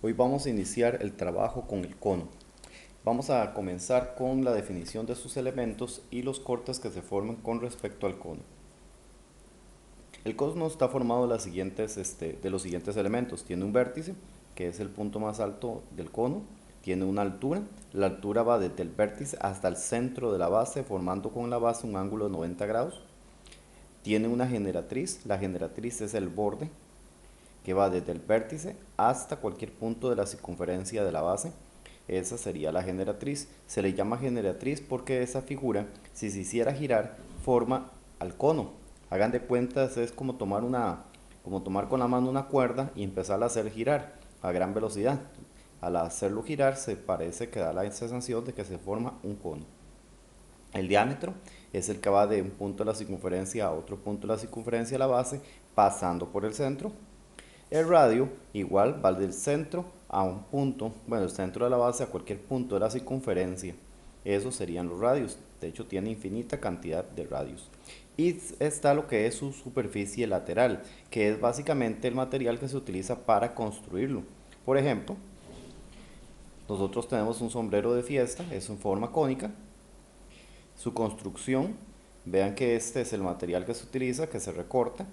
Hoy vamos a iniciar el trabajo con el cono. Vamos a comenzar con la definición de sus elementos y los cortes que se forman con respecto al cono. El cono está formado de los siguientes elementos. Tiene un vértice, que es el punto más alto del cono. Tiene una altura. La altura va desde el vértice hasta el centro de la base, formando con la base un ángulo de 90 grados. Tiene una generatriz. La generatriz es el borde que va desde el vértice hasta cualquier punto de la circunferencia de la base. Esa sería la generatriz. Se le llama generatriz porque esa figura, si se hiciera girar, forma al cono. Hagan de cuenta, es como tomar con la mano una cuerda y empezar a hacer girar a gran velocidad. Al hacerlo girar, se parece que da la sensación de que se forma un cono. El diámetro es el que va de un punto de la circunferencia a otro punto de la circunferencia de la base, pasando por el centro. El radio igual va del centro a un punto, bueno, el centro de la base a cualquier punto de la circunferencia. Esos serían los radios. De hecho, tiene infinita cantidad de radios. Y está lo que es su superficie lateral, que es básicamente el material que se utiliza para construirlo. Por ejemplo, nosotros tenemos un sombrero de fiesta, es en forma cónica. Su construcción, vean que este es el material que se utiliza, que se recorta.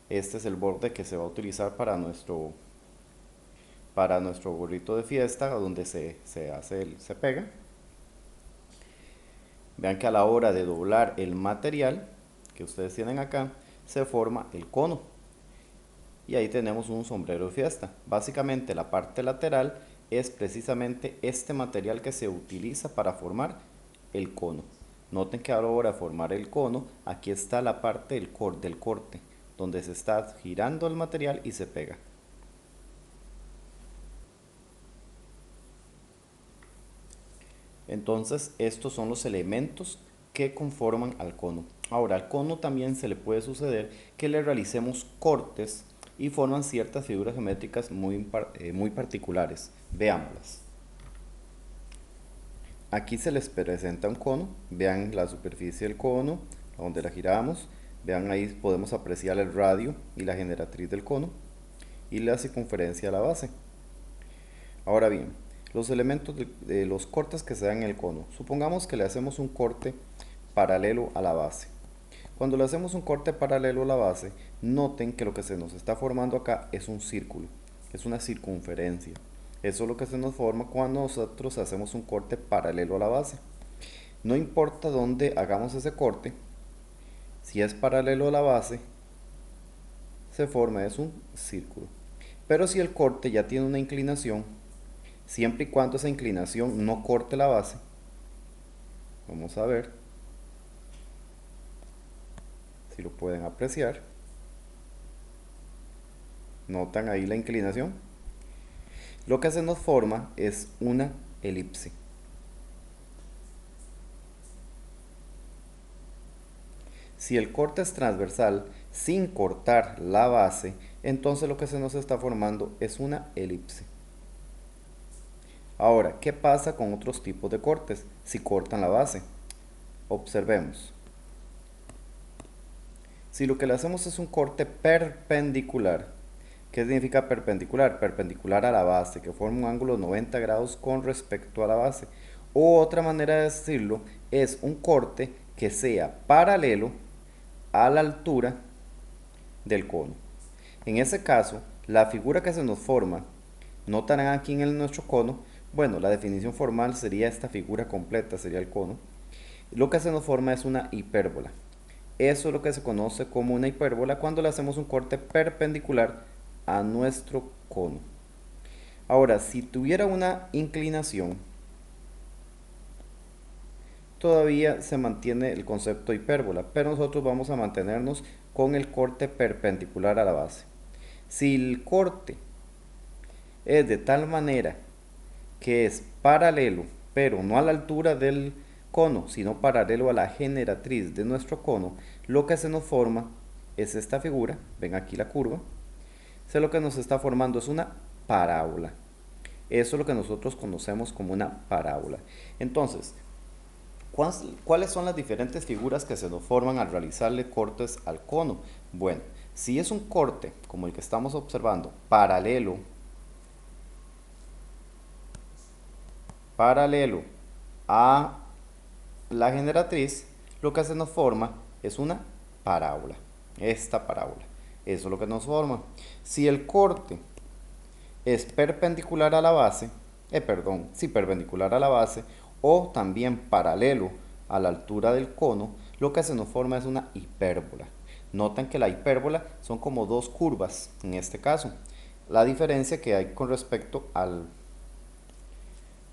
Este es el borde que se va a utilizar para nuestro gorrito de fiesta, donde se pega. Vean que a la hora de doblar el material que ustedes tienen acá, se forma el cono. Y ahí tenemos un sombrero de fiesta. Básicamente la parte lateral es precisamente este material que se utiliza para formar el cono. Noten que a la hora de formar el cono, aquí está la parte del corte, donde se está girando el material y se pega. Entonces, estos son los elementos que conforman al cono. Ahora, al cono también se le puede suceder que le realicemos cortes y forman ciertas figuras geométricas muy particulares. Veámoslas. Aquí se les presenta un cono. Vean la superficie del cono, donde la giramos. Vean ahí podemos apreciar el radio y la generatriz del cono y la circunferencia de la base. Ahora bien, los elementos de los cortes que se dan en el cono. Supongamos que le hacemos un corte paralelo a la base. Cuando le hacemos un corte paralelo a la base, noten que lo que se nos está formando acá es un círculo, es una circunferencia. Eso es lo que se nos forma cuando nosotros hacemos un corte paralelo a la base. No importa dónde hagamos ese corte, si es paralelo a la base, se forma es un círculo. Pero si el corte ya tiene una inclinación, siempre y cuando esa inclinación no corte la base, vamos a ver si lo pueden apreciar. Notan ahí la inclinación. Lo que se nos forma es una elipse. Si el corte es transversal sin cortar la base, entonces lo que se nos está formando es una elipse. Ahora, ¿qué pasa con otros tipos de cortes si cortan la base? Observemos. Si lo que le hacemos es un corte perpendicular, ¿qué significa perpendicular? Perpendicular a la base, que forma un ángulo de 90 grados con respecto a la base. O otra manera de decirlo es un corte que sea paralelo a la altura del cono. En ese caso, la figura que se nos forma, notarán aquí en nuestro cono, bueno, la definición formal sería esta figura completa, sería el cono. Lo que se nos forma es una hipérbola. Eso es lo que se conoce como una hipérbola cuando le hacemos un corte perpendicular a nuestro cono. Ahora, si tuviera una inclinación, todavía se mantiene el concepto de hipérbola, pero nosotros vamos a mantenernos con el corte perpendicular a la base. Si el corte es de tal manera que es paralelo, pero no a la altura del cono, sino paralelo a la generatriz de nuestro cono, lo que se nos forma es esta figura. Ven aquí la curva. Lo que nos está formando es una parábola. Eso es lo que nosotros conocemos como una parábola. Entonces, ¿cuáles son las diferentes figuras que se nos forman al realizarle cortes al cono? Bueno, si es un corte como el que estamos observando, paralelo paralelo a la generatriz, lo que se nos forma es una parábola. Esta parábola. Eso es lo que nos forma. Si el corte es perpendicular a la base, perpendicular a la base o también paralelo a la altura del cono, lo que se nos forma es una hipérbola. Notan que la hipérbola son como dos curvas en este caso. La diferencia que hay con respecto a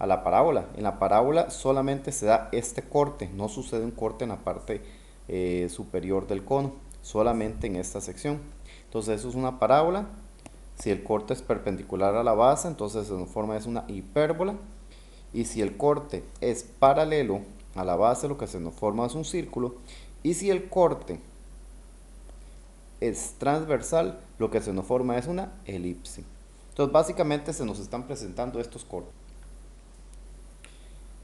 la parábola. En la parábola solamente se da este corte, no sucede un corte en la parte superior del cono, solamente en esta sección. Entonces eso es una parábola. Si el corte es perpendicular a la base, entonces se nos forma es una hipérbola. Y si el corte es paralelo a la base, lo que se nos forma es un círculo. Y si el corte es transversal, lo que se nos forma es una elipse. Entonces básicamente se nos están presentando estos cortes.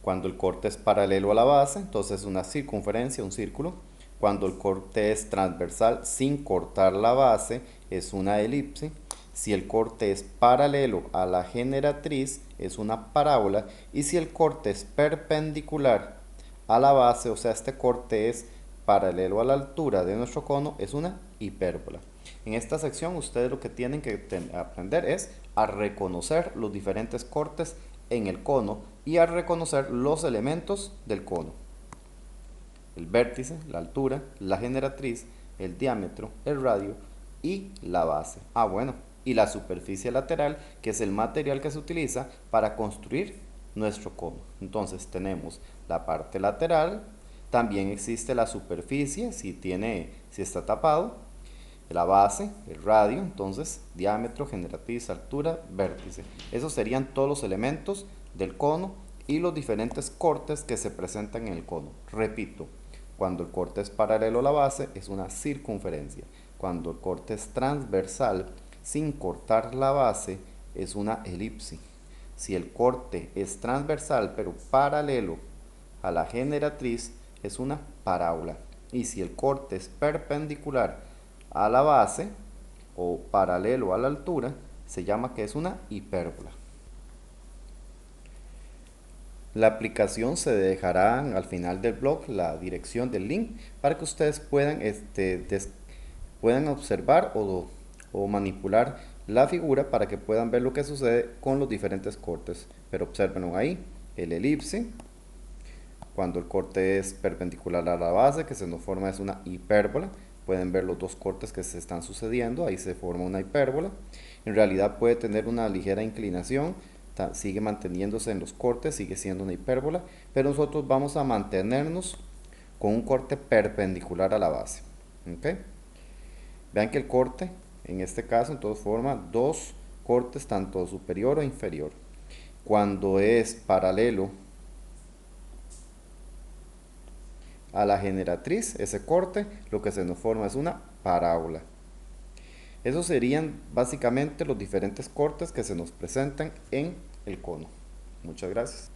Cuando el corte es paralelo a la base, entonces es una circunferencia, un círculo. Cuando el corte es transversal sin cortar la base, es una elipse. Si el corte es paralelo a la generatriz, es una parábola. Y si el corte es perpendicular a la base, o sea, este corte es paralelo a la altura de nuestro cono, es una hipérbola. En esta sección ustedes lo que tienen que aprender es a reconocer los diferentes cortes en el cono y a reconocer los elementos del cono. El vértice, la altura, la generatriz, el diámetro, el radio y la base. Bueno, y la superficie lateral, que es el material que se utiliza para construir nuestro cono. Entonces tenemos la parte lateral, también existe la superficie si está tapado, la base, el radio, entonces diámetro, generatriz, altura, vértice. Esos serían todos los elementos del cono y los diferentes cortes que se presentan en el cono. Repito, cuando el corte es paralelo a la base es una circunferencia. Cuando el corte es transversal sin cortar la base es una elipse. Si el corte es transversal pero paralelo a la generatriz es una parábola. Y si el corte es perpendicular a la base o paralelo a la altura, se llama que es una hipérbola. La aplicación se dejará al final del blog la dirección del link para que ustedes puedan observar o manipular la figura para que puedan ver lo que sucede con los diferentes cortes. Pero observen ahí, el elipse, cuando el corte es perpendicular a la base, que se nos forma es una hipérbola. Pueden ver los dos cortes que se están sucediendo, ahí se forma una hipérbola. En realidad puede tener una ligera inclinación, sigue manteniéndose en los cortes, sigue siendo una hipérbola, pero nosotros vamos a mantenernos con un corte perpendicular a la base. ¿Okay? Vean que el corte, en este caso, entonces forma dos cortes, tanto superior o inferior. Cuando es paralelo a la generatriz, ese corte, lo que se nos forma es una parábola. Esos serían básicamente los diferentes cortes que se nos presentan en el cono. Muchas gracias.